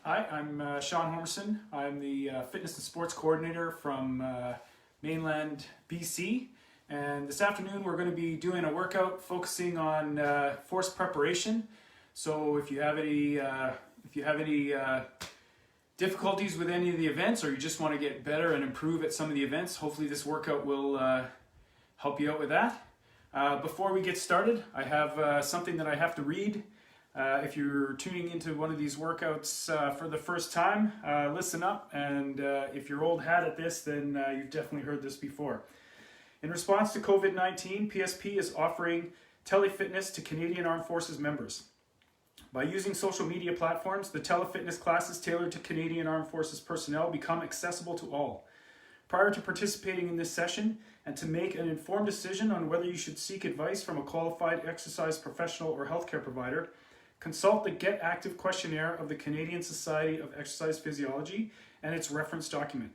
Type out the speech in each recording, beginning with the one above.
Hi, I'm Sean Homerson. I'm the fitness and sports coordinator from mainland BC. And this afternoon we're going to be doing a workout focusing on force preparation. So if you have any difficulties with any of the events, or you just want to get better and improve at some of the events, hopefully this workout will help you out with that. Before we get started, I have something that I have to read. If you're tuning into one of these workouts for the first time, listen up, and if you're old hat at this, then you've definitely heard this before. In response to COVID-19, PSP is offering telefitness to Canadian Armed Forces members. By using social media platforms, the telefitness classes tailored to Canadian Armed Forces personnel become accessible to all. Prior to participating in this session, and to make an informed decision on whether you should seek advice from a qualified exercise professional or healthcare provider, consult the Get Active questionnaire of the Canadian Society of Exercise Physiology and its reference document,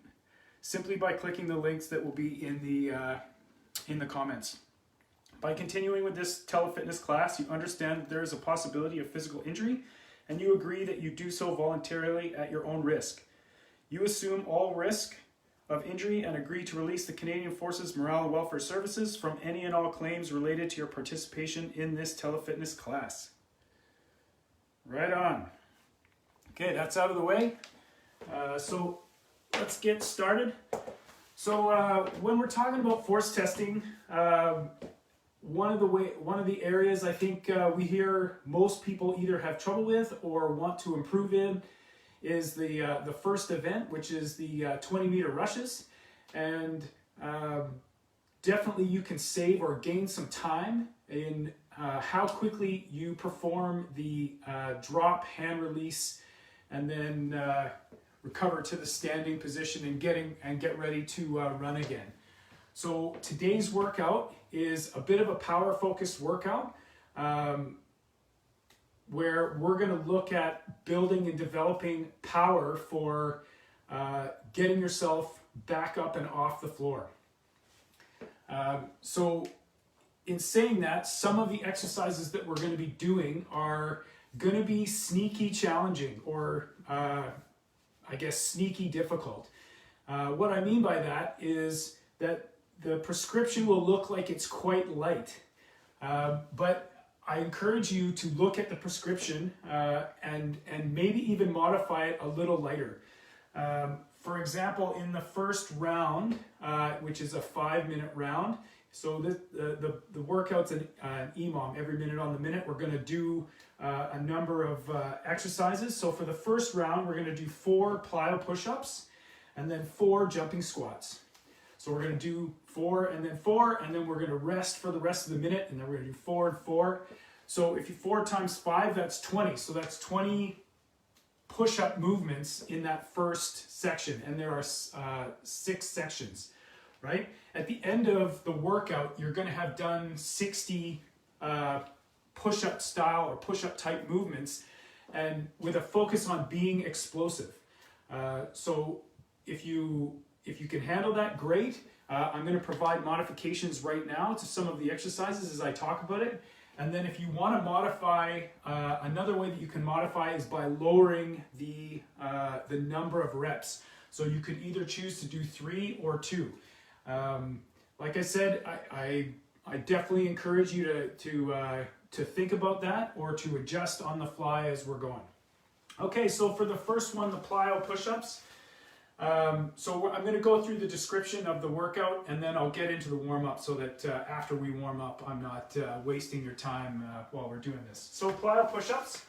simply by clicking the links that will be in the comments. By continuing with this telefitness class, you understand that there is a possibility of physical injury, and you agree that you do so voluntarily at your own risk. You assume all risk of injury and agree to release the Canadian Forces Morale and Welfare Services from any and all claims related to your participation in this telefitness class. Right on. Okay, that's out of the way. So let's get started. So when we're talking about force testing, one of the areas I think we hear most people either have trouble with or want to improve in is the first event, which is the 20-meter rushes, and definitely you can save or gain some time in how quickly you perform the drop, hand release, and then recover to the standing position and get ready to run again. So today's workout is a bit of a power focused workout where we're going to look at building and developing power for getting yourself back up and off the floor. So in saying that, some of the exercises that we're going to be doing are going to be sneaky challenging, or I guess sneaky difficult. What I mean by that is that the prescription will look like it's quite light, but I encourage you to look at the prescription and maybe even modify it a little lighter. For example, in the first round, which is a 5-minute round, so the workout's an EMOM, every minute on the minute. We're going to do a number of exercises. So for the first round, we're going to do 4 plyo push-ups and then 4 jumping squats. So we're going to do 4 and then 4, and then we're going to rest for the rest of the minute, and then we're going to do 4 and 4. So if you 4 times 5, that's 20. So that's 20 push-up movements in that first section, and there are 6 sections, right? At the end of the workout, you're going to have done 60 push-up style or push-up type movements, and with a focus on being explosive. So if you can handle that, great. I'm going to provide modifications right now to some of the exercises as I talk about it. And then if you want to modify, another way that you can modify is by lowering the number of reps. So you could either choose to do 3 or 2. Like I said, I definitely encourage you to think about that or to adjust on the fly as we're going. Okay, so for the first one, the plyo push-ups. So I'm going to go through the description of the workout, and then I'll get into the warm-up so that after we warm up, I'm not wasting your time while we're doing this. So plyo push-ups.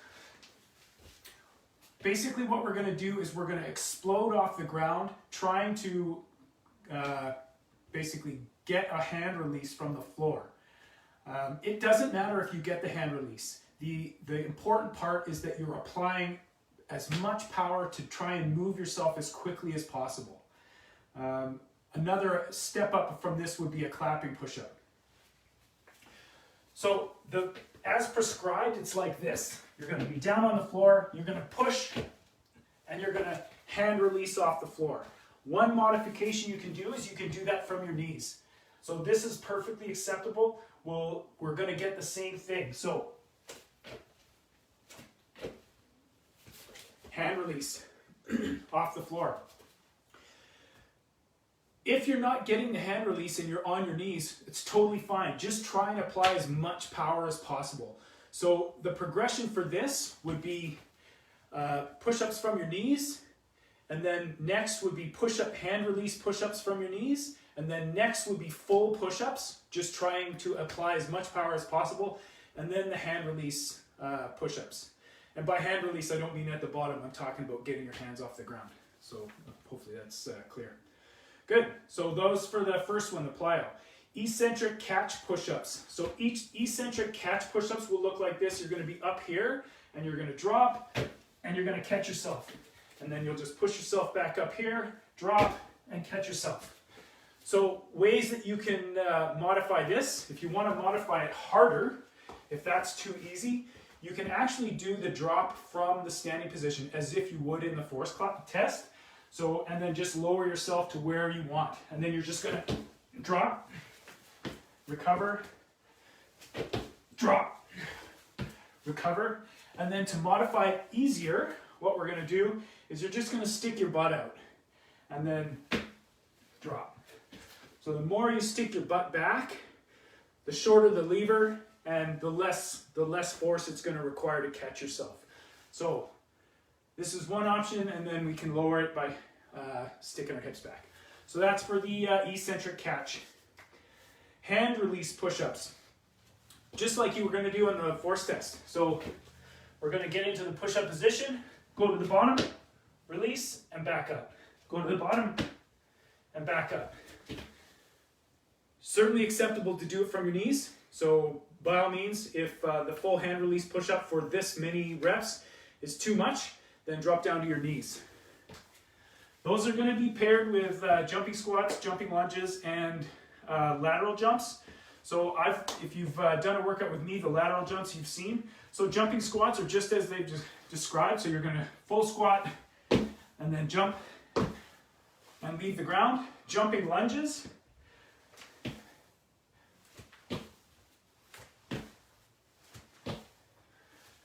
Basically what we're going to do is we're going to explode off the ground, trying to basically get a hand release from the floor. It doesn't matter if you get the hand release. The important part is that you're applying as much power to try and move yourself as quickly as possible. Another step up from this would be a clapping push-up. So as prescribed, it's like this. You're going to be down on the floor, you're going to push, and you're going to hand release off the floor. One modification you can do is you can do that from your knees. So this is perfectly acceptable. We're going to get the same thing. So hand release off the floor. If you're not getting the hand release and you're on your knees, it's totally fine. Just try and apply as much power as possible. So the progression for this would be push-ups from your knees, and then next would be push-up hand release push-ups from your knees, and then next would be full push-ups, just trying to apply as much power as possible, and then the hand release push-ups. And by hand release, I don't mean at the bottom. I'm talking about getting your hands off the ground. So hopefully that's clear. Good. So those for the first one, the plyo. Eccentric catch push-ups. So each eccentric catch push-ups will look like this. You're going to be up here, and you're going to drop, and you're going to catch yourself. And then you'll just push yourself back up here, drop, and catch yourself. So ways that you can modify this, if you want to modify it harder, if that's too easy, you can actually do the drop from the standing position as if you would in the force test. So, and then just lower yourself to where you want. And then you're just going to drop, recover, drop, recover. And then to modify it easier, what we're going to do is you're just going to stick your butt out and then drop. So the more you stick your butt back, the shorter the lever and the less force it's going to require to catch yourself. So this is one option, and then we can lower it by sticking our hips back. So that's for the eccentric catch. Hand release push-ups, just like you were going to do in the force test. So we're going to get into the push-up position, go to the bottom, release, and back up. Go to the bottom, and back up. Certainly acceptable to do it from your knees. So by all means, if the full hand release push-up for this many reps is too much, then drop down to your knees. Those are going to be paired with jumping squats, jumping lunges, and lateral jumps. So if you've done a workout with me, the lateral jumps you've seen. So jumping squats are just as they've just described. So you're going to full squat and then jump and leave the ground. Jumping lunges.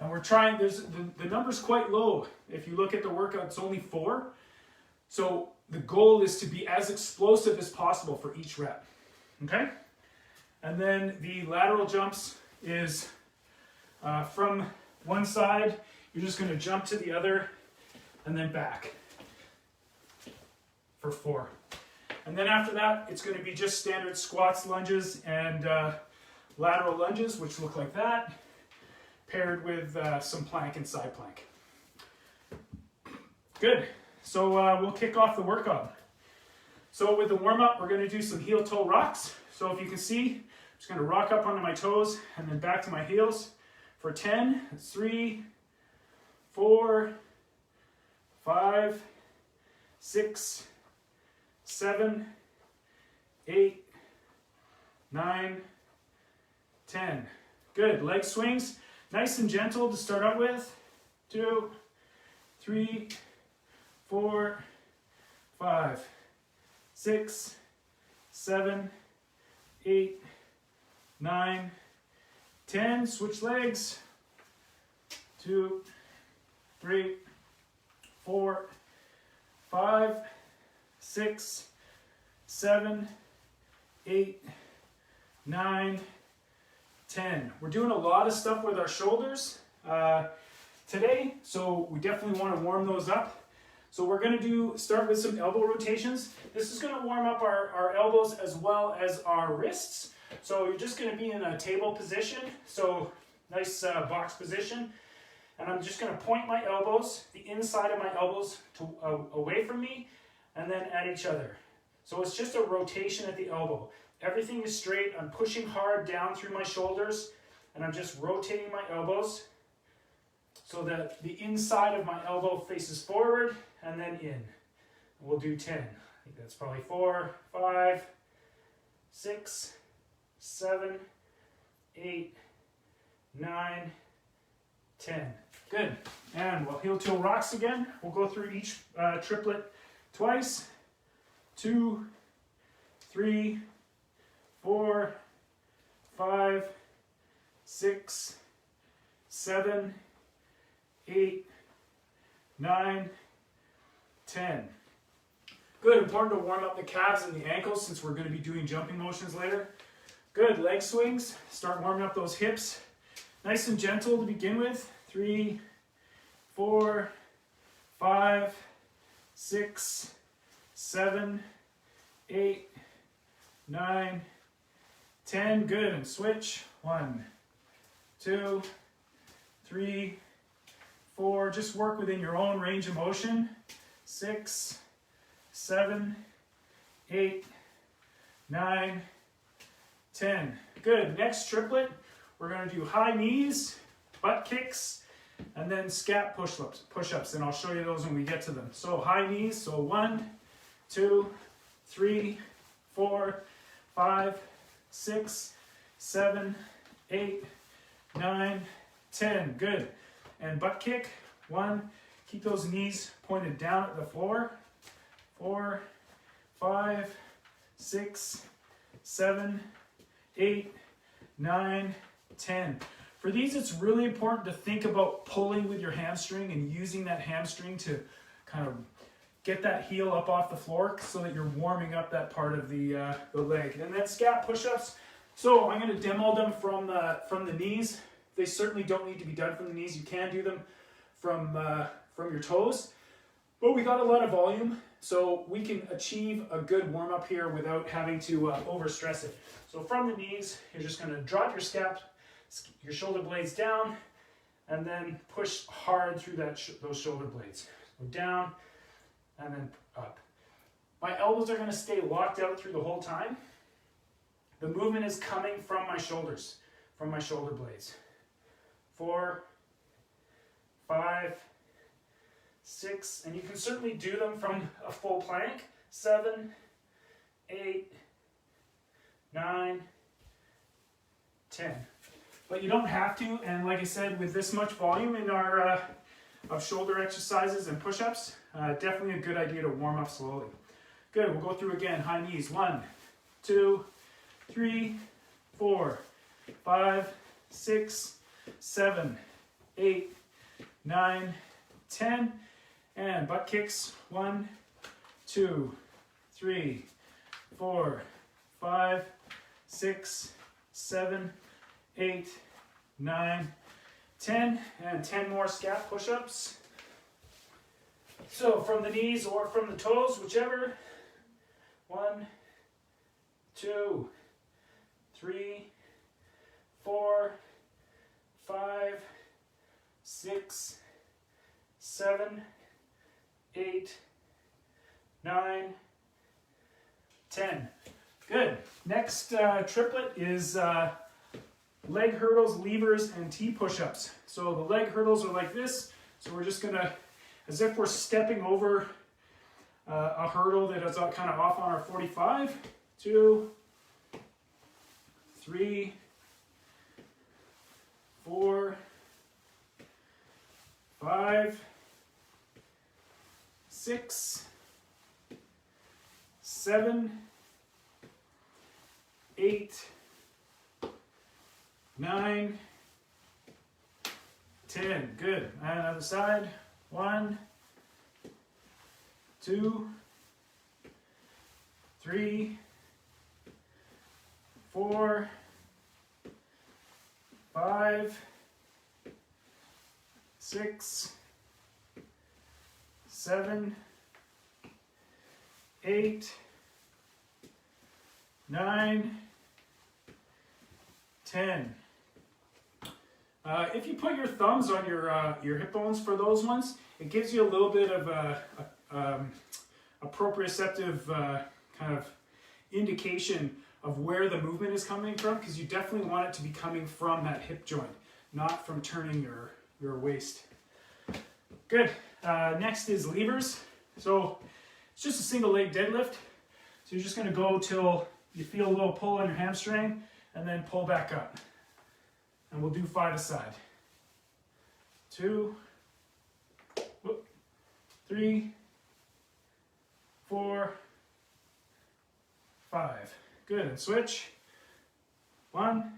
And we're trying, the number's quite low. If you look at the workout, it's only 4. So the goal is to be as explosive as possible for each rep. Okay? And then the lateral jumps is from one side, you're just going to jump to the other and then back for 4. And then after that, it's going to be just standard squats, lunges, and lateral lunges, which look like that, paired with some plank and side plank. Good. So we'll kick off the workout. So with the warm-up, we're going to do some heel-toe rocks. So if you can see, I'm just going to rock up onto my toes and then back to my heels for 10. That's 3, 4, 5, 6, 7, 8, 9, 10. Good. Leg swings. Nice and gentle to start out with. 2, 3, 4, 5, 6, 7, 8, 9, 10. Switch legs. 2, 3, 4, 5, 6, 7, 8, 9, 10. We're doing a lot of stuff with our shoulders today, so we definitely want to warm those up. So we're going to start with some elbow rotations. This is going to warm up our elbows as well as our wrists. So you're just going to be in a table position, so nice box position. And I'm just going to point my elbows, the inside of my elbows, away from me, and then at each other. So it's just a rotation at the elbow. Everything is straight. I'm pushing hard down through my shoulders, and I'm just rotating my elbows so that the inside of my elbow faces forward and then in. We'll do 10. I think that's probably 4, 5, 6, 7, 8, 9, 10. Good. And we'll heel-toe rocks again. We'll go through each triplet twice. 2, 3, 4, 5, 6, 7, 8, 9, 10. Good, important to warm up the calves and the ankles since we're going to be doing jumping motions later. Good, leg swings. Start warming up those hips. Nice and gentle to begin with. 3, 4, 5, 6, 7, 8, 9, 10. Good, and switch. 1, 2, 3, 4. Just work within your own range of motion. 6, 7, 8, 9, 10. Good. Next triplet, we're going to do high knees, butt kicks, and then scap push-ups, and I'll show you those when we get to them. So high knees, so 1, 2, 3, 4, 5, 6, 7, 8, 9, 10. Good. And butt kick, 1, keep those knees pointed down at the floor. 4, 5, 6, 7, 8, 9, 10. For these, it's really important to think about pulling with your hamstring and using that hamstring to kind of get that heel up off the floor so that you're warming up that part of the leg. And then scap push-ups. So I'm going to demo them from the knees. They certainly don't need to be done from the knees. You can do them from your toes. But we got a lot of volume, so we can achieve a good warm-up here without having to overstress it. So from the knees, you're just going to drop your shoulder blades down, and then push hard through those shoulder blades. So down, and then up. My elbows are going to stay locked out through the whole time. The movement is coming from my shoulders, from my shoulder blades. 4, 5, 6, and you can certainly do them from a full plank. 7, 8, 9, 10. But you don't have to, and like I said, with this much volume in our of shoulder exercises and push-ups, definitely a good idea to warm up slowly. Good, we'll go through again. High knees. 1, 2, 3, 4, 5, 6, 7, 8, 9, 10. And butt kicks. 1, 2, 3, 4, 5, 6, 7, 8, 9, 10. And 10 more scap push-ups. So from the knees or from the toes, whichever. 1, 2, 3, 4, 5, 6, 7, 8, 9, 10. Good. Next triplet is leg hurdles, levers, and T push-ups. So the leg hurdles are like this. So we're just gonna, as if we're stepping over a hurdle that is kind of off on our 45. 2, 3, 4, 5, 6, 7, 8, 9, 10. Good. And other side. 1, 2, 3, 4, 5, 6, 7, 8, 9, 10. If you put your thumbs on your hip bones for those ones, it gives you a little bit of a proprioceptive kind of indication of where the movement is coming from, because you definitely want it to be coming from that hip joint, not from turning your waist. Good. Next is levers. So it's just a single leg deadlift. So you're just going to go till you feel a little pull on your hamstring and then pull back up. And we'll do 5 aside. 2, 3, 4, 5. Good. And switch. 1,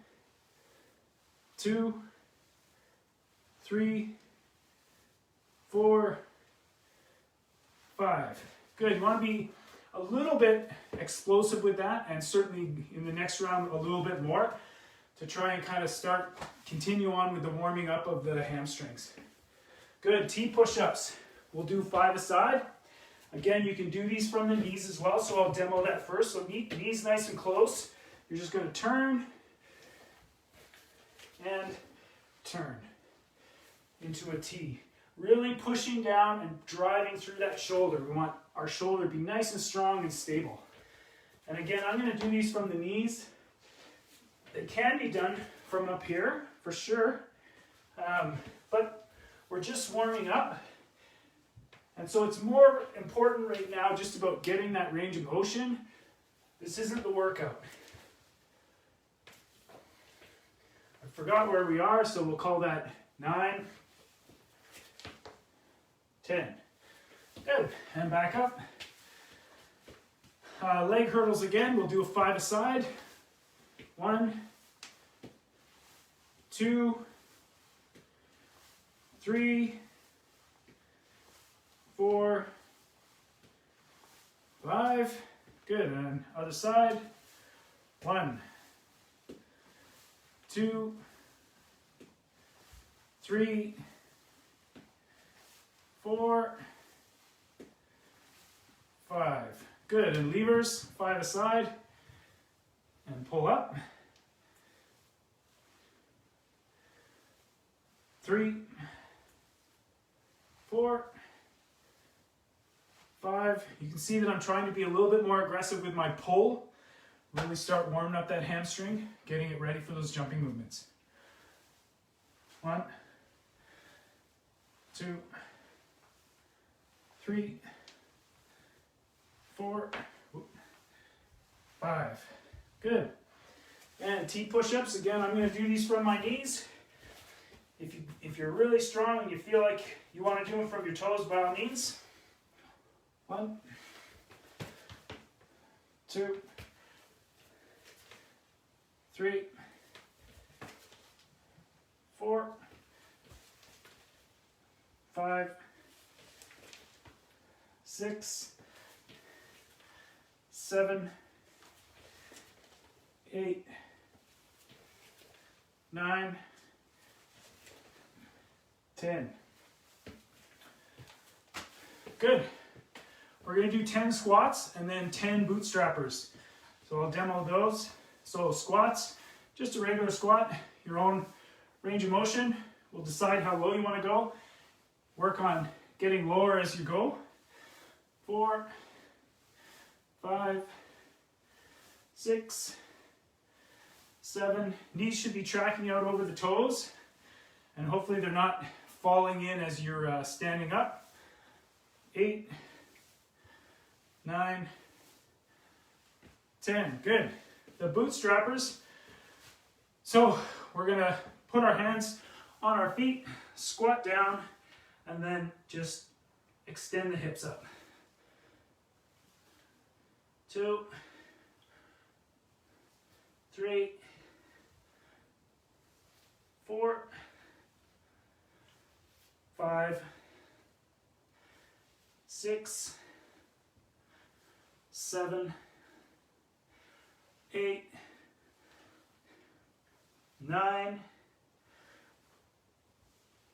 2, 3, 4, 5. Good. You want to be a little bit explosive with that, and certainly in the next round a little bit more, to try and kind of continue on with the warming up of the hamstrings. Good. T push-ups. We'll do 5 aside. Again, you can do these from the knees as well, so I'll demo that first. So knees nice and close. You're just going to turn and turn into a T. Really pushing down and driving through that shoulder. We want our shoulder to be nice and strong and stable. And again, I'm going to do these from the knees. They can be done from up here, for sure. But we're just warming up. And so it's more important right now just about getting that range of motion. This isn't the workout. I forgot where we are, so we'll call that 9, 10. Good. And back up. Leg hurdles again. We'll do a 5 aside. 1, 2, 3, 4, 5. Good. And other side. 1, 2, 3, 4, 5. Good. And levers, 5 aside. And pull up. 3, 4, 5. You can see that I'm trying to be a little bit more aggressive with my pull. Really start warming up that hamstring, getting it ready for those jumping movements. 1, 2, 3, 4, 5. Good. And T push-ups. Again, I'm going to do these from my knees. If you're really strong and you feel like you want to do them from your toes, by all means. 1, 2, 3, 4, 5, 6, 7, 8, 9, 10. Good. We're going to do 10 squats and then 10 bootstrappers. So I'll demo those. So squats, just a regular squat, your own range of motion. We'll decide how low you want to go. Work on getting lower as you go. 4, 5, 6, 7. Knees should be tracking out over the toes, and hopefully they're not falling in as you're standing up. 8, 9, 10. Good. The bootstrappers. So we're going to put our hands on our feet, squat down, and then just extend the hips up. 2, 3, 4, 5, 6, 7, 8, 9,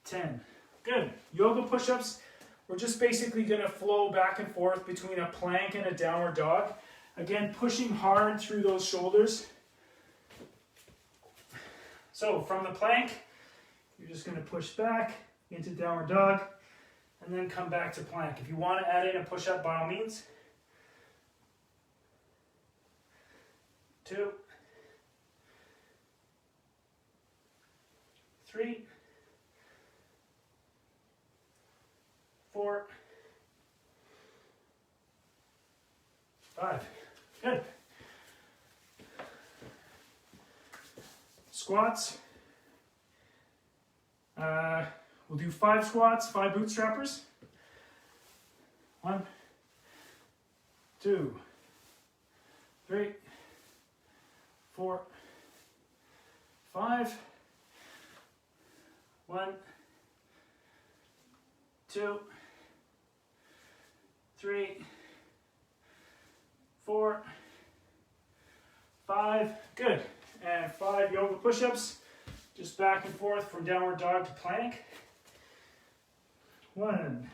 10. Good. Yoga push-ups. We're just basically going to flow back and forth between a plank and a downward dog. Again, pushing hard through those shoulders. So from the plank, you're just going to push back into downward dog and then come back to plank. If you want to add in a push-up, by all means. 2, 3, 4, 5. Good. Squats. We'll do 5 squats, 5 bootstrappers. 1, 2, 3, 4, 5. 1, 2, 3, 4, 5, good. And 5 yoga push-ups, just back and forth from downward dog to plank. 1,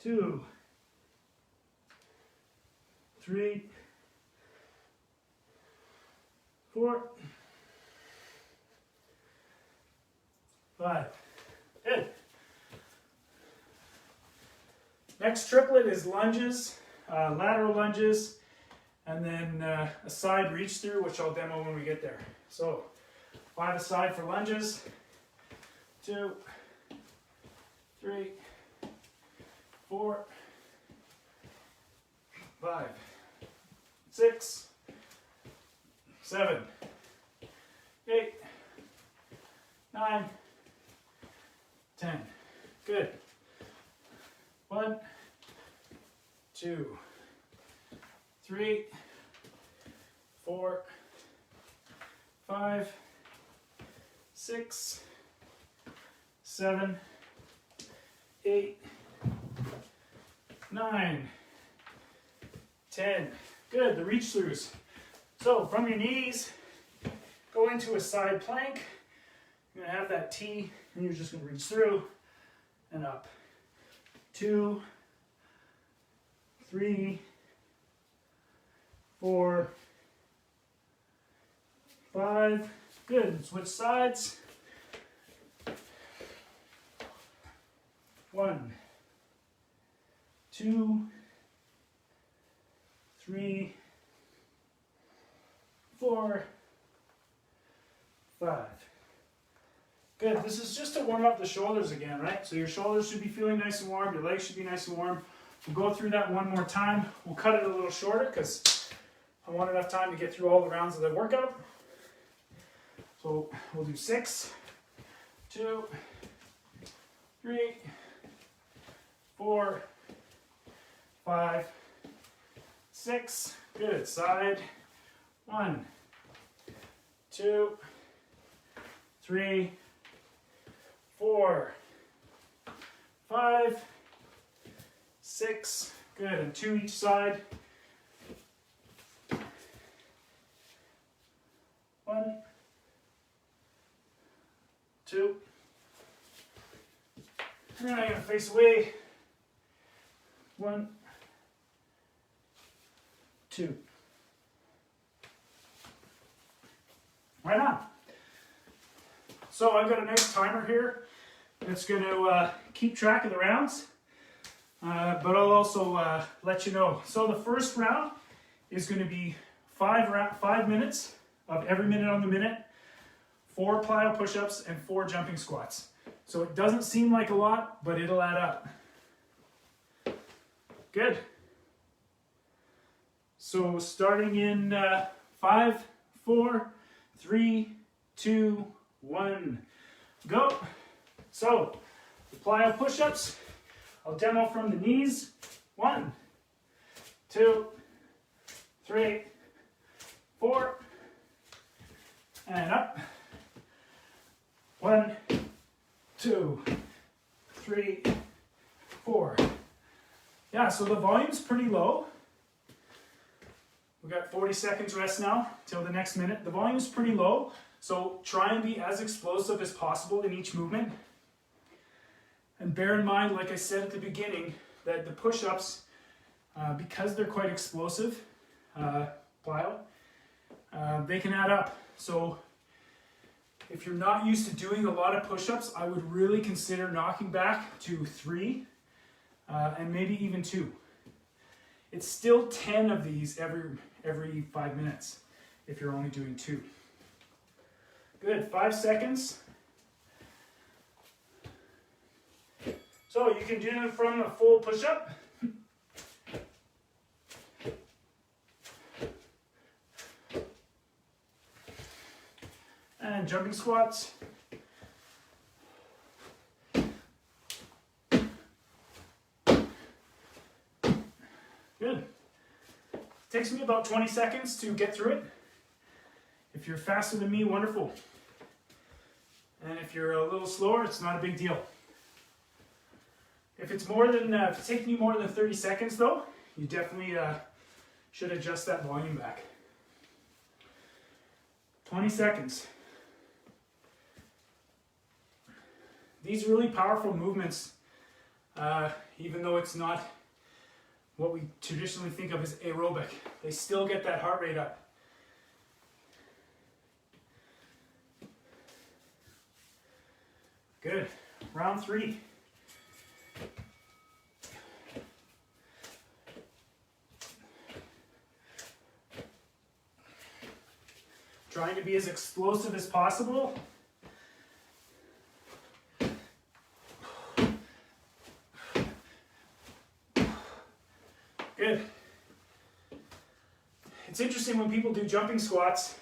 2, 3, 4, 5. Good. Next triplet is lunges, lateral lunges, and then a side reach through, which I'll demo when we get there. So 5 aside for lunges. 2, 3, 4, 5, 6, 7, 8, 9, 10. Good. 1, 2, 3, 4, 5, 6, 7, 8, 9, 10. Good, the reach throughs. So from your knees, go into a side plank. You're gonna have that T, and you're just gonna reach through and up. 2, 3, 4, 5. Good. Switch sides. 1, 2, 3, 4, 5. Good. This is just to warm up the shoulders again, right? So your shoulders should be feeling nice and warm. Your legs should be nice and warm. We'll go through that one more time. We'll cut it a little shorter because I want enough time to get through all the rounds of the workout. So we'll do 6, 2, 3, 4, 5, 6. Good. Side. 1, 2, 3, 4, 5, 6. Good. And 2 each side. 1, 2. And then I'm going to face away. 1, 2. Right on. So I've got a nice timer here that's going to keep track of the rounds, but I'll also let you know. So the first round is going to be 5 minutes of every minute on the minute, 4 plyo push-ups and 4 jumping squats. So it doesn't seem like a lot, but it'll add up. Good. So starting in 5, 4, 3, 2, 1, go. So the plyo push-ups, I'll demo from the knees. 1, 2, 3, 4, and up. 1, 2, 3, 4. Yeah, so the volume's pretty low. We've got 40 seconds rest now till the next minute. The volume's pretty low, so try and be as explosive as possible in each movement. And bear in mind, like I said at the beginning, that the push-ups, because they're quite explosive, plyo, they can add up. So if you're not used to doing a lot of push-ups, I would really consider knocking back to 3 and maybe even 2. It's still 10 of these every 5 minutes if you're only doing 2. Good, 5 seconds. So you can do it from a full push-up. And jumping squats. Good. Takes me about 20 seconds to get through it. If you're faster than me, wonderful. And if you're a little slower, it's not a big deal. If it's taking you more than 30 seconds though, you definitely should adjust that volume back. 20 seconds. These really powerful movements, even though it's not what we traditionally think of as aerobic, they still get that heart rate up. Good. Round 3. Trying to be as explosive as possible. Good. It's interesting when people do jumping squats,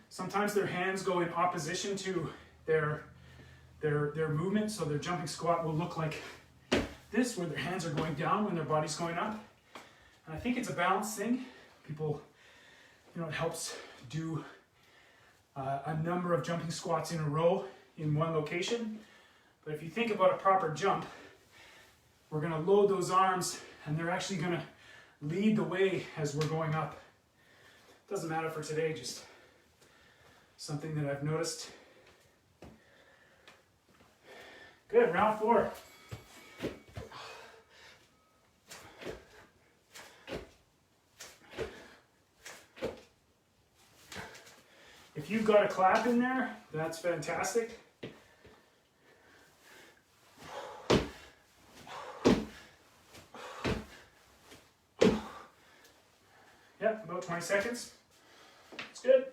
sometimes their hands go in opposition to their movement, so their jumping squat will look like this, where their hands are going down when their body's going up. And I think it's a balance thing. People, it helps do a number of jumping squats in a row in one location. But if you think about a proper jump, we're going to load those arms and they're actually going to lead the way as we're going up. Doesn't matter for today, just something that I've noticed. Good, round 4. If you've got a clap in there, that's fantastic. Yep, about 20 seconds. It's good.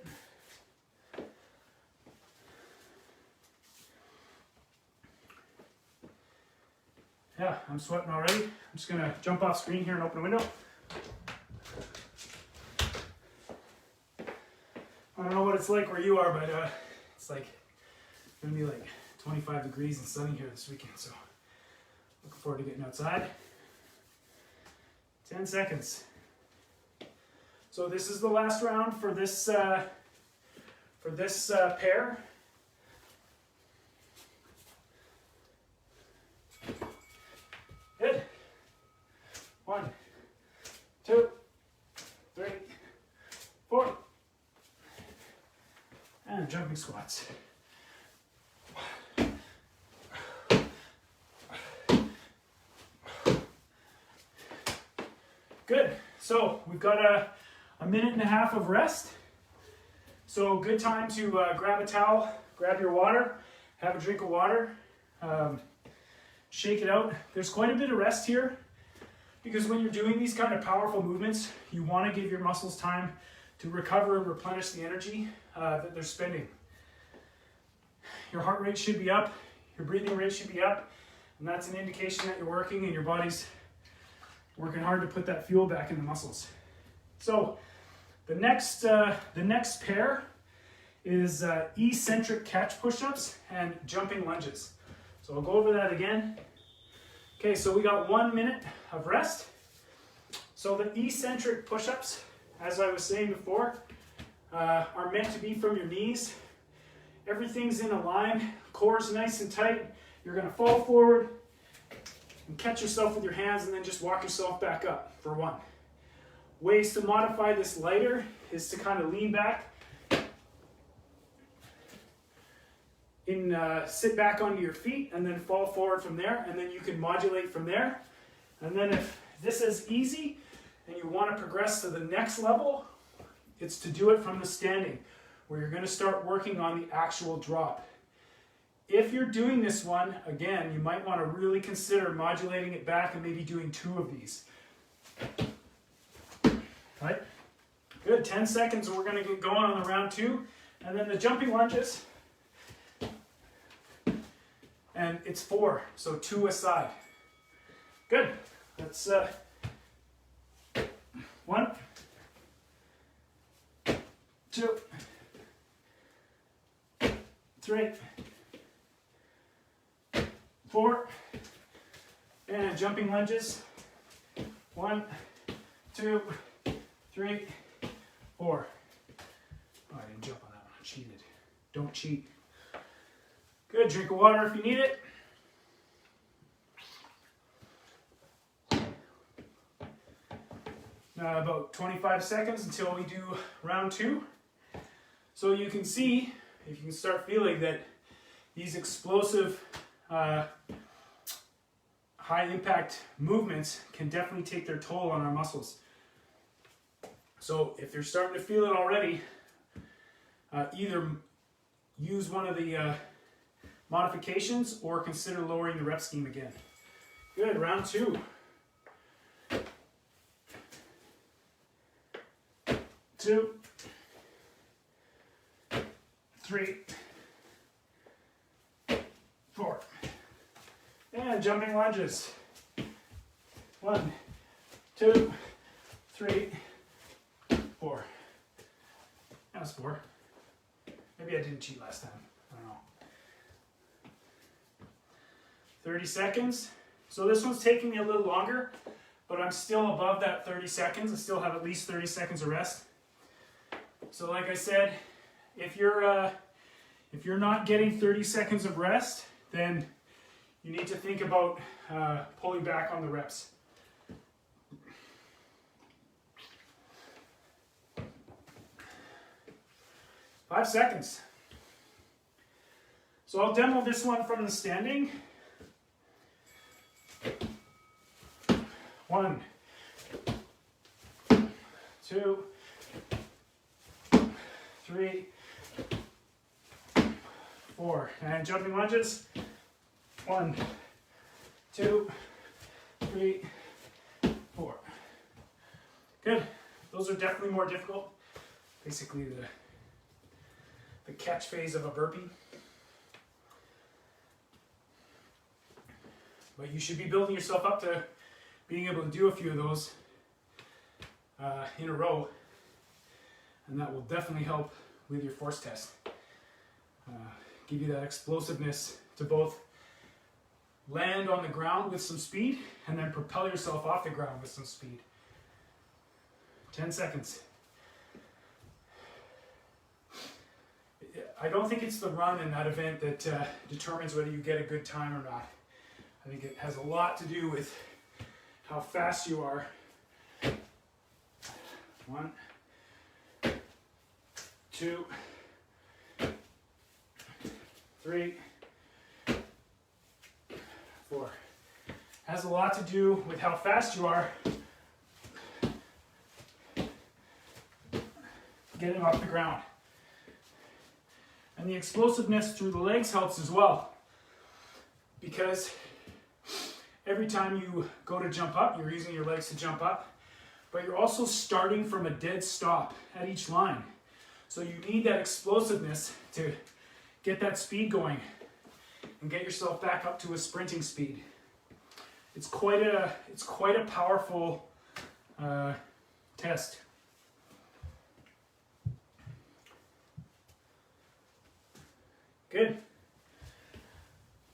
Yeah, I'm sweating already. I'm just gonna jump off screen here and open the window. I don't know what it's like where you are, but it's like gonna be like 25 degrees and sunny here this weekend, so looking forward to getting outside. 10 seconds. So this is the last round for this pair. Good. 1, 2, 3, 4. And jumping squats. Good. So we've got a minute and a half of rest. So good time to grab a towel, grab your water, have a drink of water, shake it out. There's quite a bit of rest here because when you're doing these kind of powerful movements, you want to give your muscles time to recover and replenish the energy that they're spending. Your heart rate should be up, your breathing rate should be up, and that's an indication that you're working and your body's working hard to put that fuel back in the muscles. So the next pair is eccentric catch push-ups and jumping lunges. So I'll go over that again. Okay, so we got 1 minute of rest. So the eccentric push-ups, as I was saying before, are meant to be from your knees. Everything's in a line, core's nice and tight. You're gonna fall forward and catch yourself with your hands and then just walk yourself back up for 1. Ways to modify this lighter is to kind of lean back, sit back onto your feet and then fall forward from there, and then you can modulate from there. And then if this is easy and you want to progress to the next level, it's to do it from the standing, where you're going to start working on the actual drop. If you're doing this one, again, you might want to really consider modulating it back and maybe doing 2 of these. Right? Good, 10 seconds and we're going to get going on the round 2. And then the jumping lunges. And it's 4, so 2 aside. Good. Let's 1, 2, 3, 4, and jumping lunges. 1, 2, 3, 4. Oh, I didn't jump on that one. I cheated. Don't cheat. Good. Drink of water if you need it. about 25 seconds until we do round 2. So you can see, if you can start feeling that these explosive high impact movements can definitely take their toll on our muscles. So if you're starting to feel it already, either use one of the modifications or consider lowering the rep scheme again. Good, round 2. 2, 3, 4. And jumping lunges. 1, 2, 3, 4. That was 4. Maybe I didn't cheat last time. I don't know. 30 seconds. So this one's taking me a little longer, but I'm still above that 30 seconds. I still have at least 30 seconds of rest. So like I said, if you're not getting 30 seconds of rest, then you need to think about pulling back on the reps. Five seconds. So I'll demo this one from the standing. 1, 2, 3, 4. And jumping lunges. 1, 2, 3, 4. Good. Those are definitely more difficult. Basically the catch phase of a burpee. But you should be building yourself up to being able to do a few of those in a row. And that will definitely help with your force test. Give you that explosiveness to both land on the ground with some speed and then propel yourself off the ground with some speed. 10 seconds. I don't think it's the run in that event that determines whether you get a good time or not. I think it has a lot to do with how fast you are. 1, 2, 3, 4. Has a lot to do with how fast you are getting off the ground. And the explosiveness through the legs helps as well, because every time you go to jump up, you're using your legs to jump up, but you're also starting from a dead stop at each line. So you need that explosiveness to get that speed going and get yourself back up to a sprinting speed. It's quite a powerful test. Good.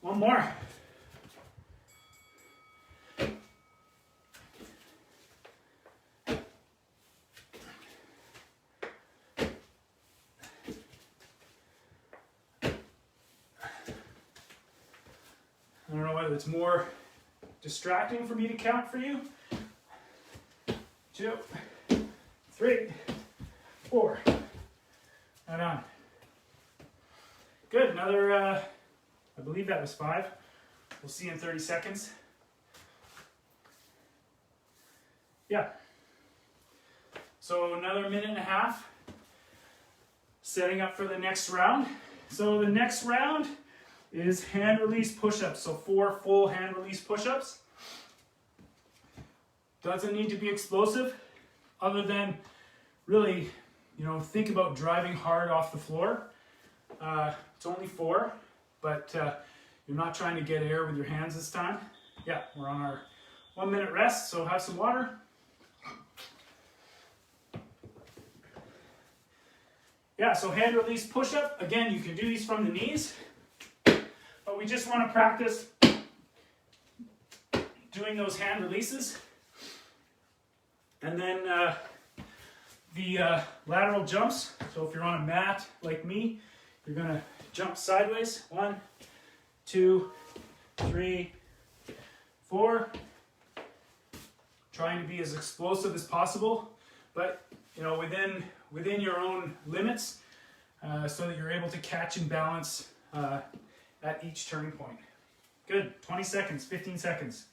One more. I don't know whether it's more distracting for me to count for you. 2, 3, 4. Right on. Good, another, I believe that was 5. We'll see in 30 seconds. Yeah. So another minute and a half. Setting up for the next round. So the next round is hand release push-ups. So 4 full hand release push-ups. Doesn't need to be explosive, other than really, think about driving hard off the floor. It's only 4, but you're not trying to get air with your hands this time. Yeah, we're on our 1 minute rest, so have some water. Yeah, so hand release push-up. Again, you can do these from the knees, but we just want to practice doing those hand releases. And then the lateral jumps. So if you're on a mat like me, you're going to jump sideways. 1, 2, 3, 4, trying to be as explosive as possible, but within your own limits, so that you're able to catch and balance at each turning point. Good. 20 seconds, 15 seconds.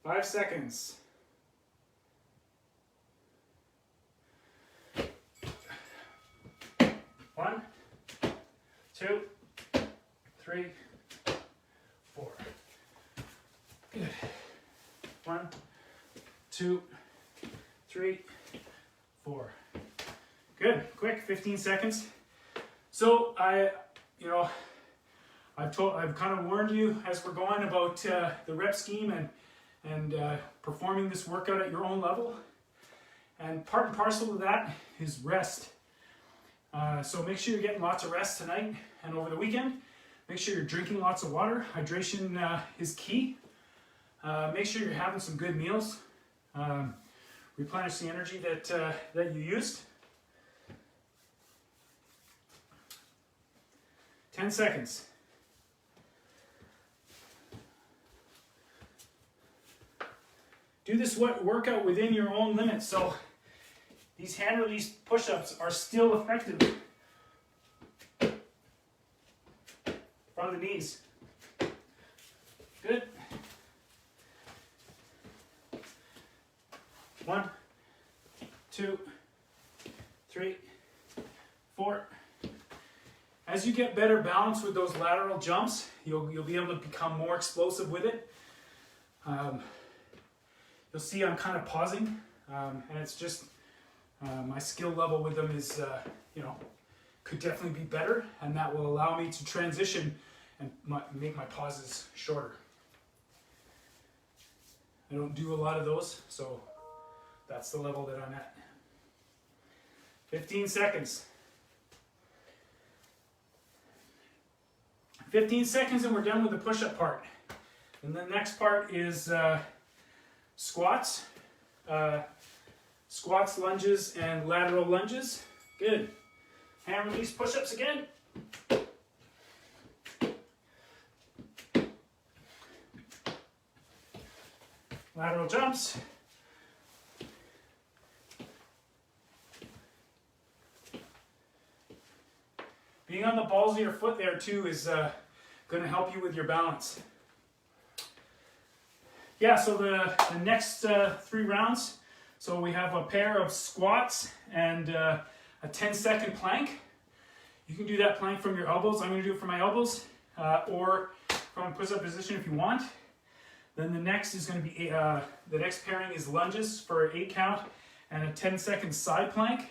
Five seconds. One, two, three, four. Good. One, two, three, four. Good. Quick. 15 seconds. So I've kind of warned you as we're going about the rep scheme and performing this workout at your own level. And part and parcel of that is rest. So make sure you're getting lots of rest tonight and over the weekend. Make sure you're drinking lots of water. Hydration is key. Make sure you're having some good meals. Replenish the energy that you used. 10 seconds. Do this workout within your own limits. So these hand release push-ups are still effective from the knees. Good. 1, 2, 3, 4. As you get better balance with those lateral jumps, you'll be able to become more explosive with it. You'll see I'm kind of pausing, and it's just my skill level with them is, could definitely be better, and that will allow me to transition and make my pauses shorter. I don't do a lot of those, so that's the level that I'm at. 15 seconds. 15 seconds and we're done with the push-up part. And the next part is squats. Squats, lunges, and lateral lunges. Good. Hand release push-ups again. Lateral jumps. Being on the balls of your foot there too is going to help you with your balance. Yeah, so the next 3 rounds, so we have a pair of squats and a 10-second plank. You can do that plank from your elbows. I'm going to do it from my elbows or from a push-up position if you want. Then the next is going to be, the next pairing is lunges for an 8 count and a 10-second side plank.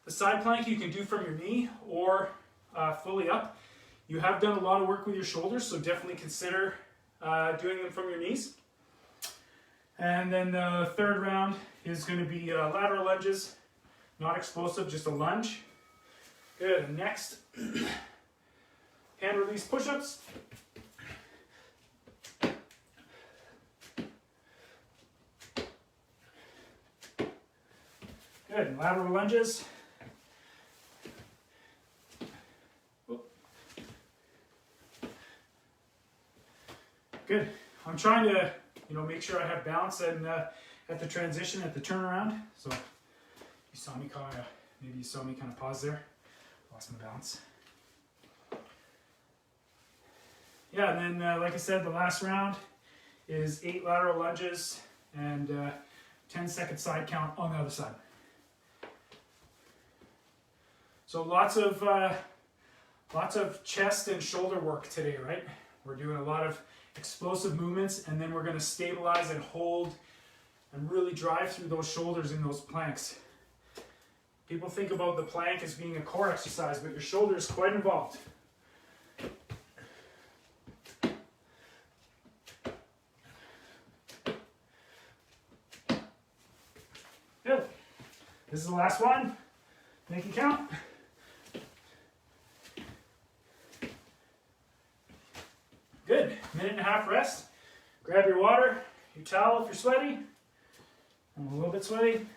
The side plank you can do from your knee or fully up. You have done a lot of work with your shoulders, so definitely consider doing them from your knees. And then the third round is going to be lateral lunges, not explosive, just a lunge. Good. And next, hand release push-ups. Good. Lateral lunges. Good. I'm trying to, make sure I have balance and at the transition, at the turnaround. So you saw me maybe you saw me kind of pause there. Lost my balance. Yeah, and then like I said, the last round is 8 lateral lunges and 10-second side count on the other side. So lots of chest and shoulder work today, right? We're doing a lot of explosive movements, and then we're going to stabilize and hold and really drive through those shoulders in those planks. People think about the plank as being a core exercise, but your shoulder is quite involved. Good. This is the last one. Make it count. Good. 1.5 minute rest. Grab your water, your towel if you're sweaty. I'm a little bit sweaty.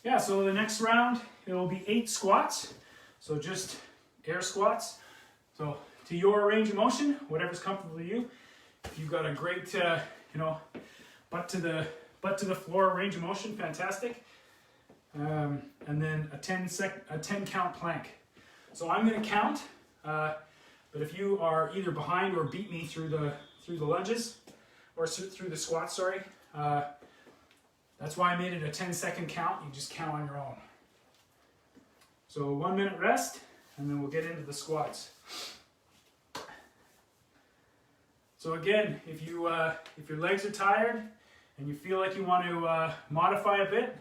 Yeah, so the next round, it will be 8 squats. So just air squats. So to your range of motion, whatever's comfortable to you. If you've got a great, butt to the floor range of motion, fantastic. And then a 10 count plank. So I'm going to count, but if you are either behind or beat me through the lunges, or through the squats, sorry, that's why I made it a 10-second count. You just count on your own. So 1 minute rest, and then we'll get into the squats. So again, if your legs are tired and you feel like you want to modify a bit,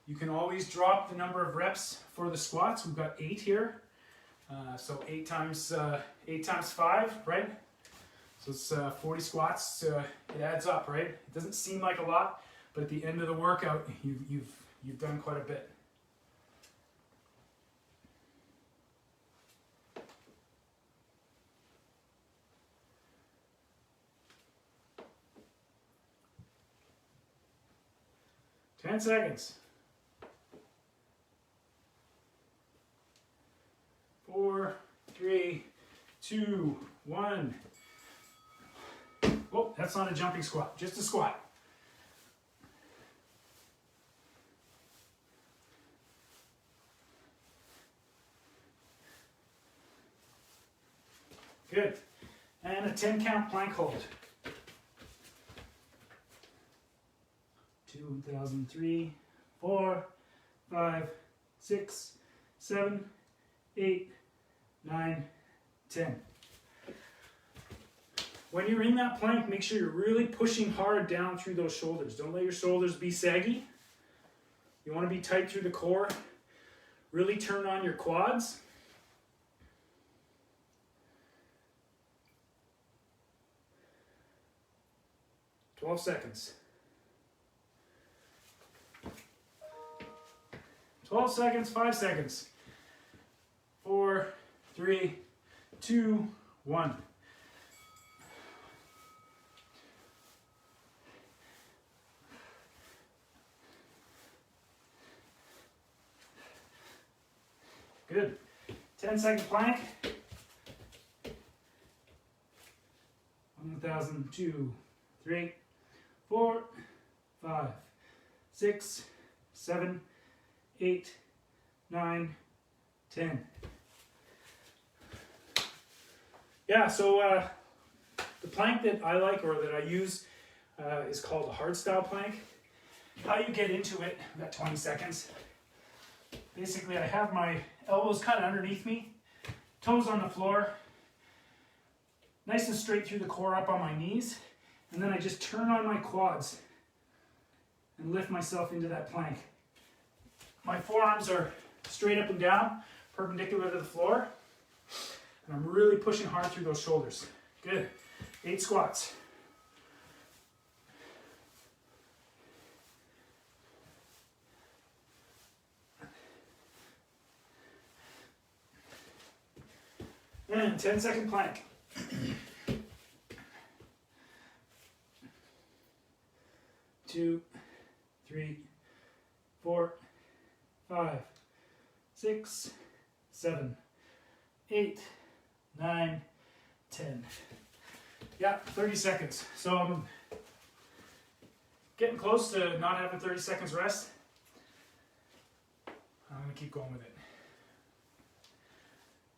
you can always drop the number of reps for the squats. We've got 8 here, so 8 times 5, right? So it's 40 squats. It adds up, right? It doesn't seem like a lot, but at the end of the workout, you've done quite a bit. Ten seconds. 4, 3, 2, 1. Oh, that's not a jumping squat, just a squat. Good. And a 10 count plank hold. 2003, 4, 5, 6, 7, 8, 9, 10. When you're in that plank, make sure you're really pushing hard down through those shoulders. Don't let your shoulders be saggy. You want to be tight through the core. Really turn on your quads. "12 seconds. 12 seconds, 5 seconds. 4, 3, 2, 1. Good. 10-second plank. 1,000, 2, 3, 4, 5, 6, 7, 8, 9, 10. Yeah, so the plank that I like or that I use is called a hardstyle plank. How you get into it, I've got 20 seconds. Basically, I have my elbows kind of underneath me, toes on the floor, nice and straight through the core up on my knees, and then I just turn on my quads and lift myself into that plank. My forearms are straight up and down, perpendicular to the floor, and I'm really pushing hard through those shoulders. Good. 8 squats. And 10-second plank. 2, 3, 4, 5, 6, 7, 8, 9, 10. Yeah, 30 seconds. So I'm getting close to not having 30 seconds rest. I'm going to keep going with it.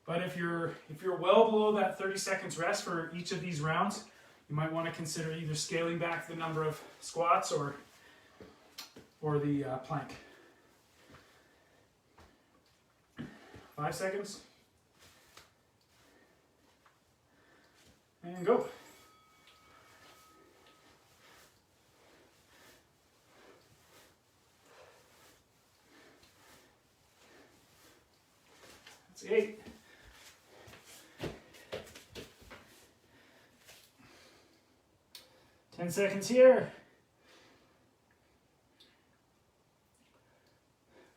But if you're well below that 30 seconds rest for each of these rounds, you might want to consider either scaling back the number of squats or the plank. 5 seconds. And go. That's 8. 10 seconds here.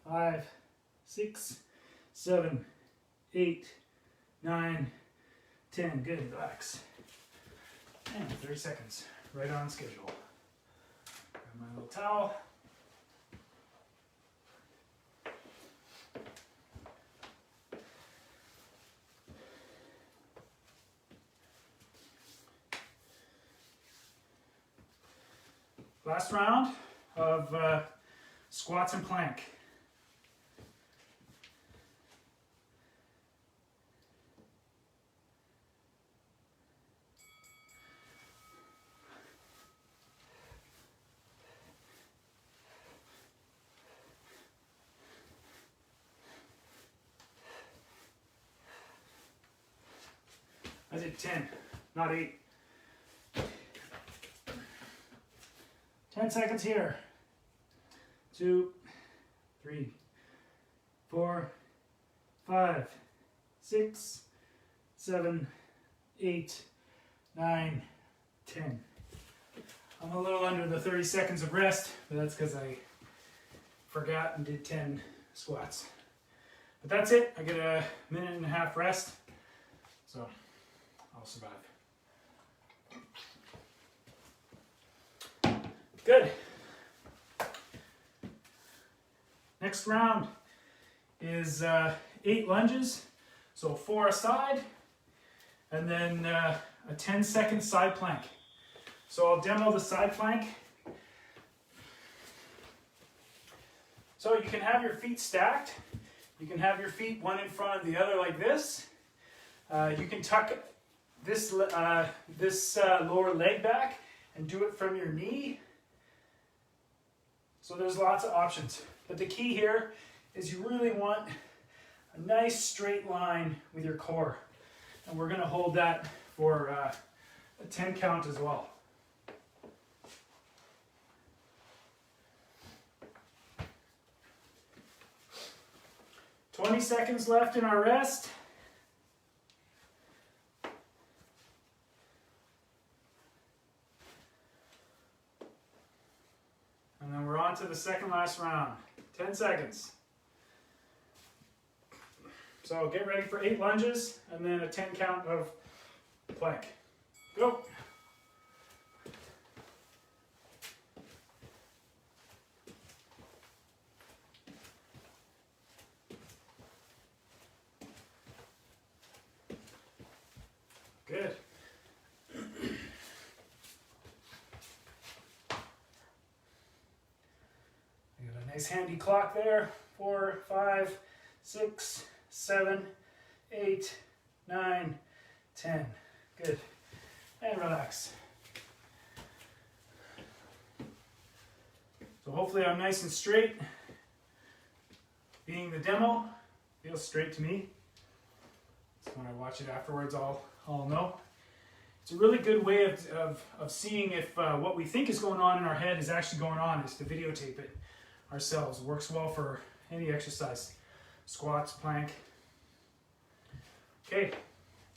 5, 6, 7, 8, 9, 10. Good, relax. And 30 seconds, right on schedule. Grab my little towel. Last round of squats and plank. I did 10, not 8. 10 seconds here. 2, 3, 4, 5, 6, 7, 8, 9, 10. I'm a little under the 30 seconds of rest, but that's because I forgot and did 10 squats. But that's it. I get a minute and a half rest, so I'll survive. Good. Next round is 8 lunges, so 4 a side, and then a 10-second side plank. So I'll demo the side plank. So you can have your feet stacked. You can have your feet one in front of the other like this. You can tuck this lower leg back and do it from your knee. So there's lots of options. But the key here is you really want a nice straight line with your core. And we're going to hold that for a 10 count as well. "20 seconds left in our rest. And then we're on to the second last round. 10 seconds. So get ready for 8 lunges and then a 10 count of plank. Go. Good. Nice handy clock there. 4, 5, 6, 7, 8, 9, 10. Good. And relax. So hopefully I'm nice and straight. Being the demo, feels straight to me. So when I watch it afterwards, I'll know. It's a really good way of seeing if what we think is going on in our head is actually going on, is to videotape it ourselves. It works well for any exercise. Squats, plank. Okay,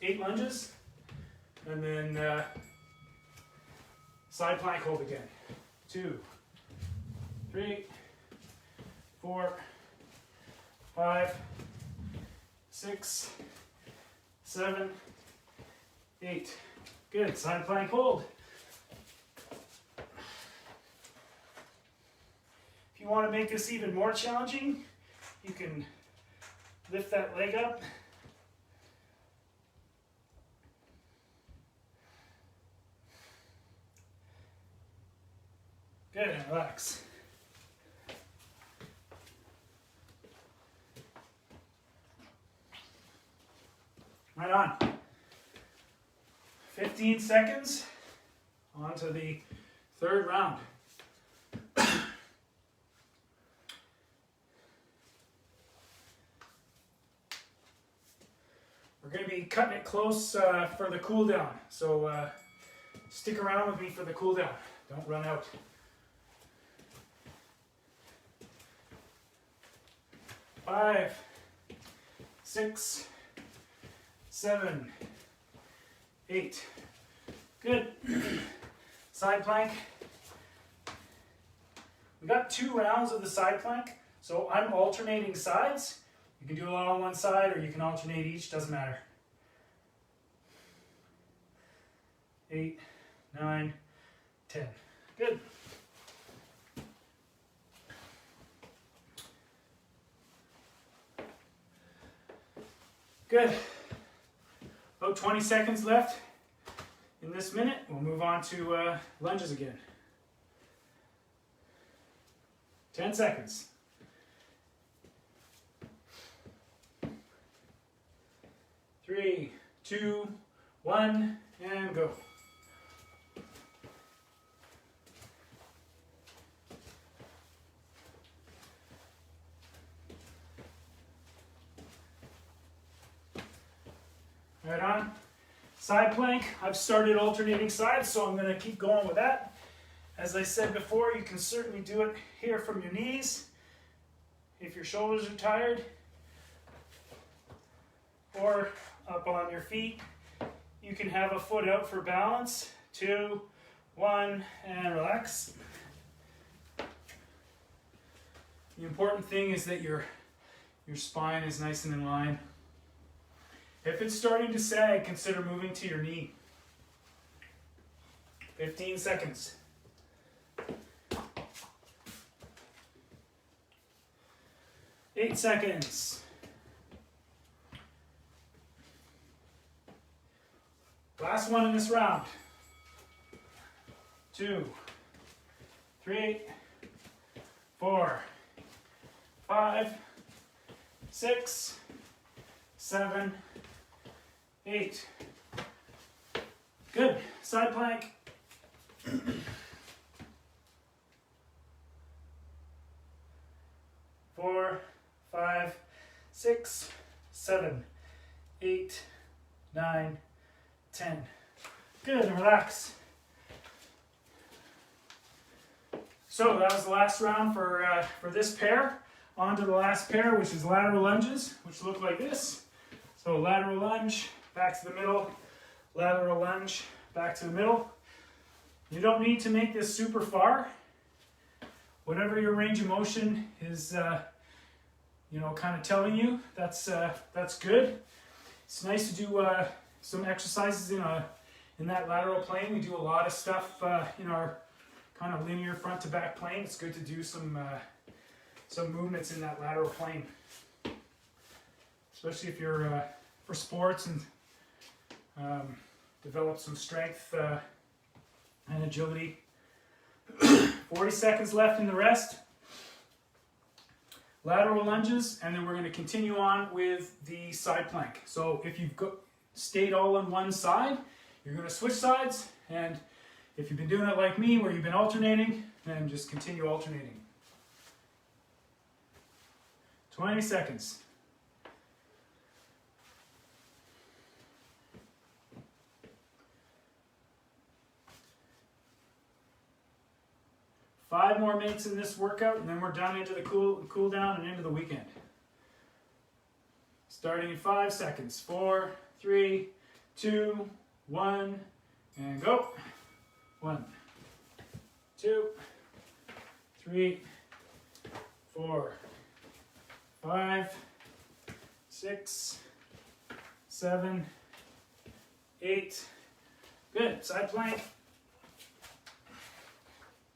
8 lunges, and then side plank hold again. 2, 3, 4, 5, 6, 7, 8. Good, side plank hold. If you want to make this even more challenging, you can lift that leg up. Good, and relax. Right on. 15 seconds. On to the third round. We're going to be cutting it close for the cool down. So stick around with me for the cool down. Don't run out. 5, 6, 7, 8. Good. Side plank. We got 2 rounds of the side plank, so I'm alternating sides. You can do it all on one side or you can alternate each, doesn't matter. 8, 9, 10. Good. Good. About 20 seconds left in this minute. We'll move on to lunges again. 10 seconds. 3, 2, 1, and go. Right on. Side plank, I've started alternating sides, so I'm going to keep going with that. As I said before, you can certainly do it here from your knees if your shoulders are tired, or up on your feet. You can have a foot out for balance. 2, 1, and relax. The important thing is that your spine is nice and in line. If it's starting to sag, consider moving to your knee. 15 seconds. 8 seconds. Last one in this round. 2, 3, 4, 5, 6, 7, 8. Good. Side plank. 4, 5, 6, 7, 8, 9, 10. Good. And relax. So that was the last round for this pair. On to the last pair, which is lateral lunges, which look like this. So lateral lunge, back to the middle, lateral lunge, back to the middle. You don't need to make this super far. Whatever your range of motion is, kind of telling you, that's good. It's nice to do some exercises in that lateral plane. We do a lot of stuff in our kind of linear front to back plane. It's good to do some movements in that lateral plane, especially if you're for sports and develop some strength and agility. 40 seconds left in the rest. Lateral lunges, and then we're going to continue on with the side plank. So if you've stayed all on one side, you're going to switch sides, and if you've been doing it like me, where you've been alternating, then just continue alternating. 20 seconds. Five more minutes in this workout, and then we're done into the cool down and into the weekend. Starting in 5 seconds. 4, 3, 2, 1, and go. 1, 2, 3, 4, 5, 6, 7, 8. Good. Side plank.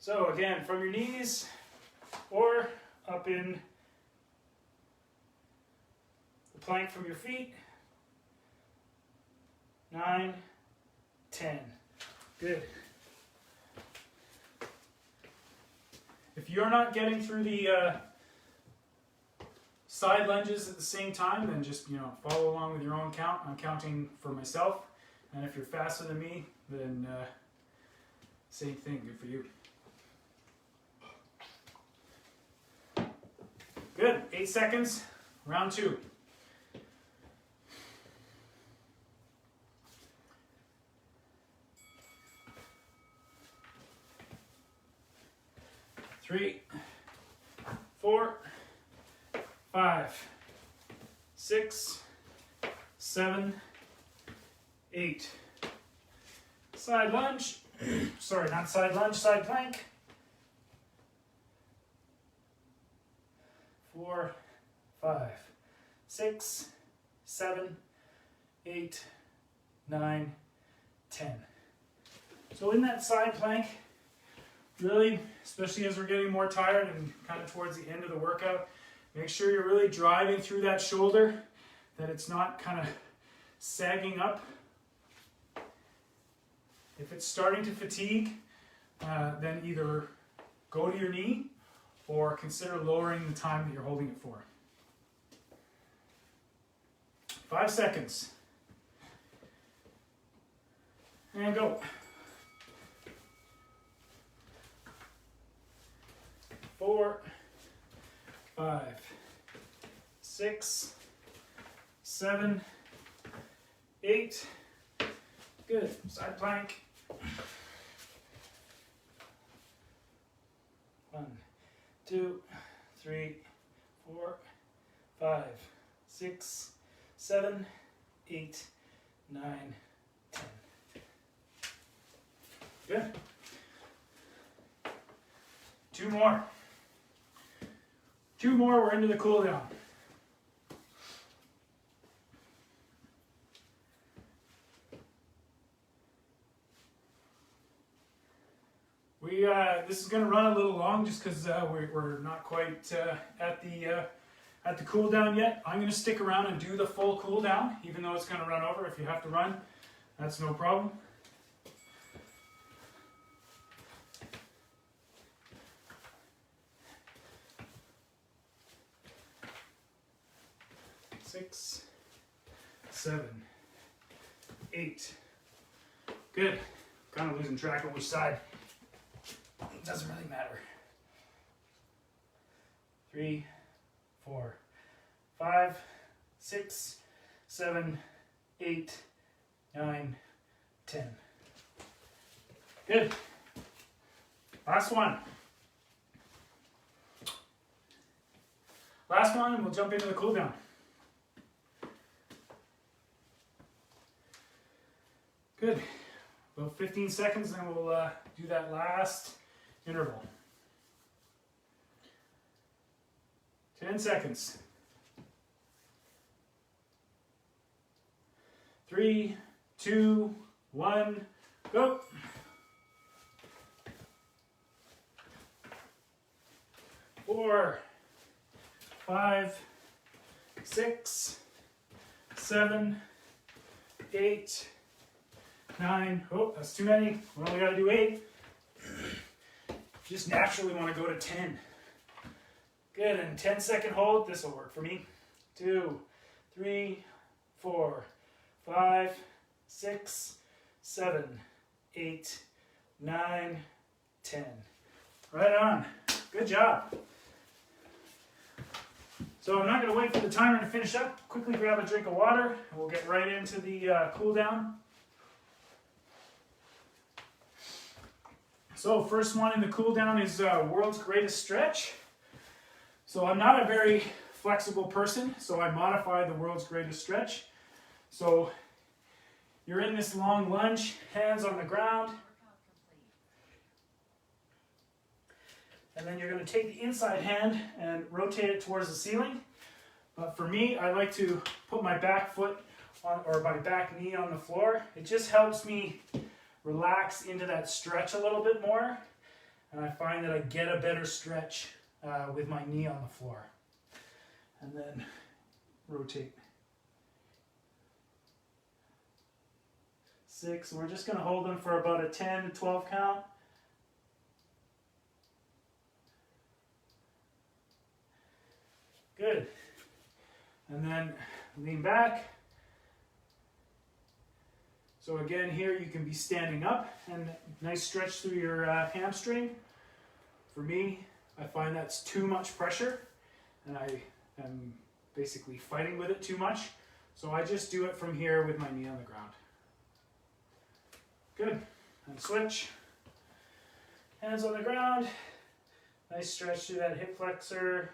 So again, from your knees or up in the plank from your feet. 9, 10. Good. If you're not getting through the side lunges at the same time, then just follow along with your own count. I'm counting for myself, and if you're faster than me, then same thing. Good for you. Good. 8 seconds. Round 2. Three, 4, 5, 6, 7, 8. Side lunge. Sorry, not side lunge, side plank. 4, 5, 6, 7, 8, 9, 10. So in that side plank, really, especially as we're getting more tired and kind of towards the end of the workout, make sure you're really driving through that shoulder, that it's not kind of sagging up. If it's starting to fatigue, then either go to your knee or consider lowering the time that you're holding it for. 5 seconds. And go. 4, 5, 6, 7, 8. Good. Side plank. 1, 2, 3, 4, 5, 6, 7, 8, 9, 10. Good. 2 more. 2 more, we're into the cool down. This is going to run a little long just because we're not quite at the cool down yet. I'm going to stick around and do the full cool down, even though it's going to run over. If you have to run, that's no problem. Six, 7, 8. Good. Kind of losing track of which side. It doesn't really matter. 3, 4, 5, 6, 7, 8, 9, 10. Good. Last one. Last one, and we'll jump into the cool down. Good. About 15 seconds, and we'll do that last interval. 10 seconds. 3, 2, 1, go. 4, 5, 6, 7, 8, 9. Oh, that's too many. We only got to do 8. Just naturally want to go to 10. Good, and 10-second hold. This will work for me. 2, 3, 4, 5, 6, 7, 8, 9, 10. Right on. Good job. So I'm not going to wait for the timer to finish up. Quickly grab a drink of water, and we'll get right into the cool down. So first one in the cool down is World's Greatest Stretch. So I'm not a very flexible person, so I modified the World's Greatest Stretch. So you're in this long lunge, hands on the ground. And then you're going to take the inside hand and rotate it towards the ceiling. But for me, I like to put my back foot on, or my back knee on the floor. It just helps me relax into that stretch a little bit more, and I find that I get a better stretch with my knee on the floor. And then rotate. 6, we're just going to hold them for about a 10 to 12 count. Good. And then lean back. So again, here you can be standing up, and nice stretch through your hamstring. For me, I find that's too much pressure, and I am basically fighting with it too much. So I just do it from here with my knee on the ground. Good. And switch. Hands on the ground. Nice stretch through that hip flexor,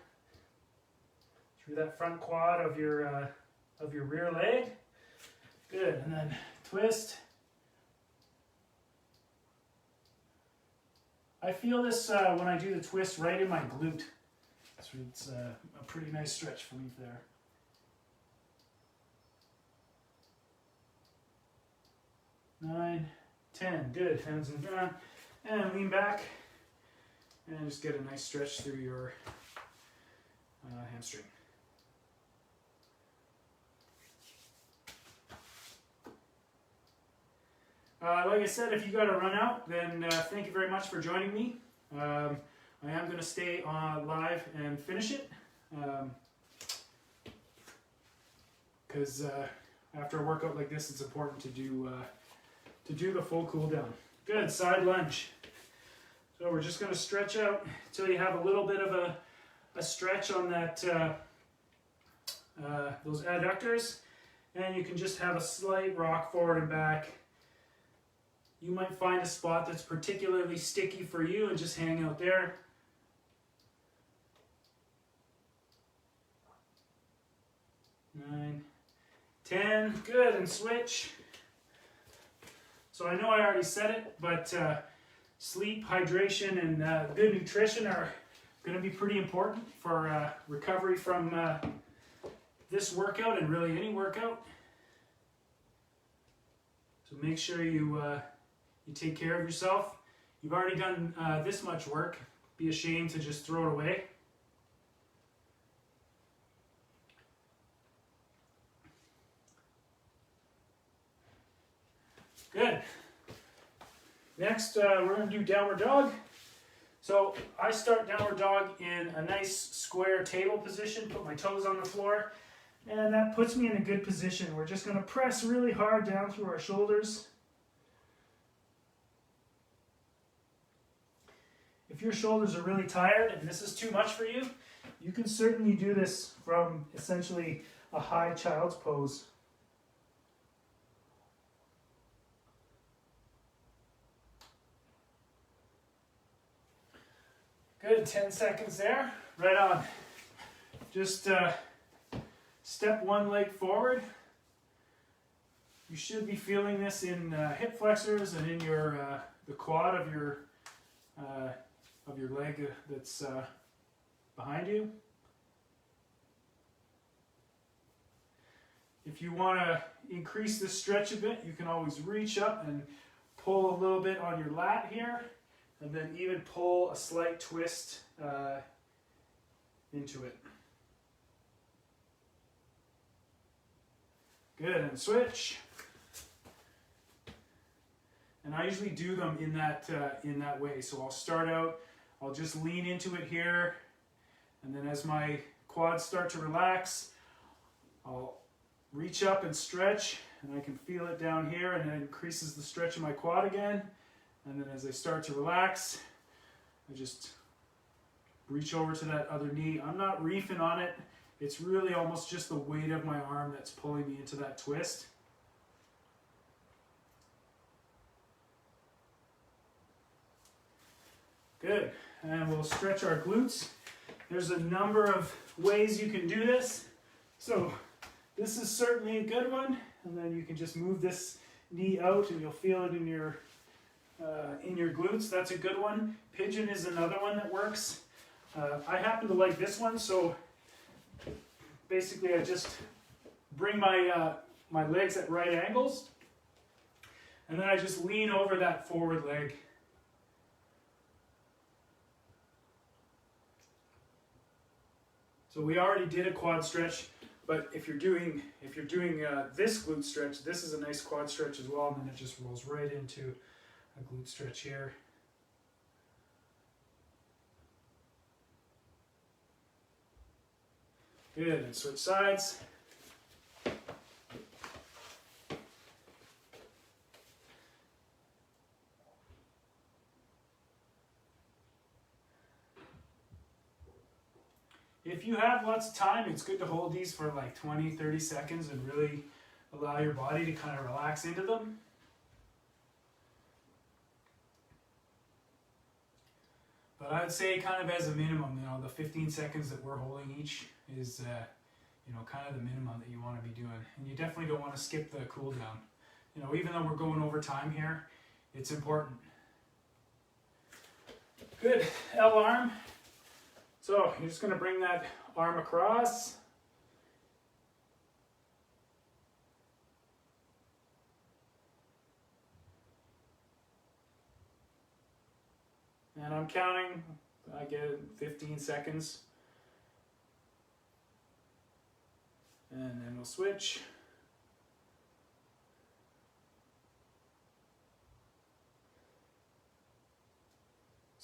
through that front quad of your rear leg. Good. And then twist. I feel this when I do the twist right in my glute. So it's a pretty nice stretch for me there. Nine, 10. Good. Hands on the ground. And lean back. And just get a nice stretch through your hamstring. Like I said, if you got to run out, then thank you very much for joining me. I'm I am going to stay on live and finish it. Because after a workout like this, it's important to do the full cool down. Good, side lunge. So we're just going to stretch out until you have a little bit of a stretch on that those adductors, and you can just have a slight rock forward and back. You might find a spot that's particularly sticky for you and just hang out there. Nine, 10, good, and switch. So I know I already said it, but sleep, hydration, and good nutrition are going to be pretty important for recovery from this workout and really any workout. So make sure you take care of yourself. You've already done this much work. Be ashamed to just throw it away. Good. Next, we're going to do downward dog. So I start downward dog in a nice square table position, put my toes on the floor, and that puts me in a good position. We're just going to press really hard down through our shoulders. If your shoulders are really tired and this is too much for you, you can certainly do this from essentially a high child's pose. Good, 10 seconds there. Right on. Just step one leg forward. You should be feeling this in hip flexors and in your the quad of your leg that's behind you. If you want to increase this stretch a bit, you can always reach up and pull a little bit on your lat here, and then even pull a slight twist into it. Good, and switch. And I usually do them in that way. So I'll start out, I'll just lean into it here, and then as my quads start to relax, I'll reach up and stretch, and I can feel it down here, and it increases the stretch of my quad again. And then as I start to relax, I just reach over to that other knee. I'm not reefing on it. It's really almost just the weight of my arm that's pulling me into that twist. Good. And we'll stretch our glutes. There's a number of ways you can do this. So this is certainly a good one. And then you can just move this knee out and you'll feel it in your glutes. That's a good one. Pigeon is another one that works. I happen to like this one, so basically I just bring my legs at right angles, and then I just lean over that forward leg. So we already did a quad stretch, but if you're doing this glute stretch, this is a nice quad stretch as well, and then it just rolls right into a glute stretch here. Good, and switch sides. If you have lots of time, it's good to hold these for like 20-30 seconds and really allow your body to kind of relax into them. But I'd say kind of as a minimum, the 15 seconds that we're holding each is, kind of the minimum that you want to be doing. And you definitely don't want to skip the cool down. Even though we're going over time here, it's important. Good, L arm. So you're just going to bring that arm across. And I'm counting, I get 15 seconds. And then we'll switch.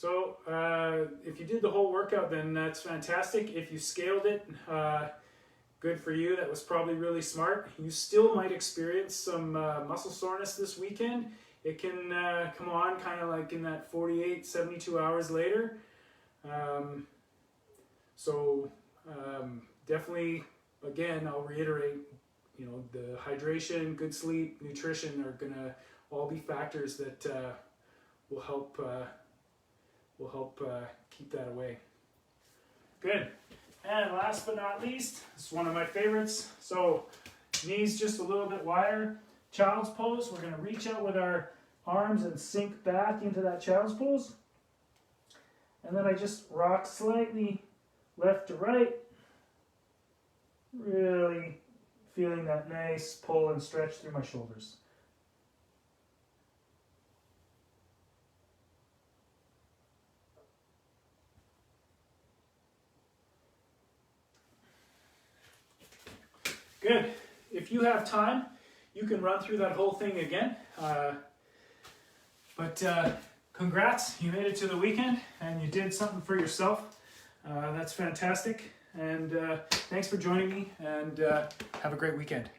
So if you did the whole workout, then that's fantastic. If you scaled it, good for you. That was probably really smart. You still might experience some muscle soreness this weekend. It can come on kind of like in that 48, 72 hours later. Definitely, again, I'll reiterate, you know, the hydration, good sleep, nutrition are gonna all be factors that will help keep that away. Good. And last but not least, this is one of my favorites. So knees just a little bit wider. Child's pose. We're going to reach out with our arms and sink back into that child's pose. And then I just rock slightly left to right. Really feeling that nice pull and stretch through my shoulders. Good. If you have time, you can run through that whole thing again. Congrats, you made it to the weekend and you did something for yourself. That's fantastic. And thanks for joining me, and have a great weekend.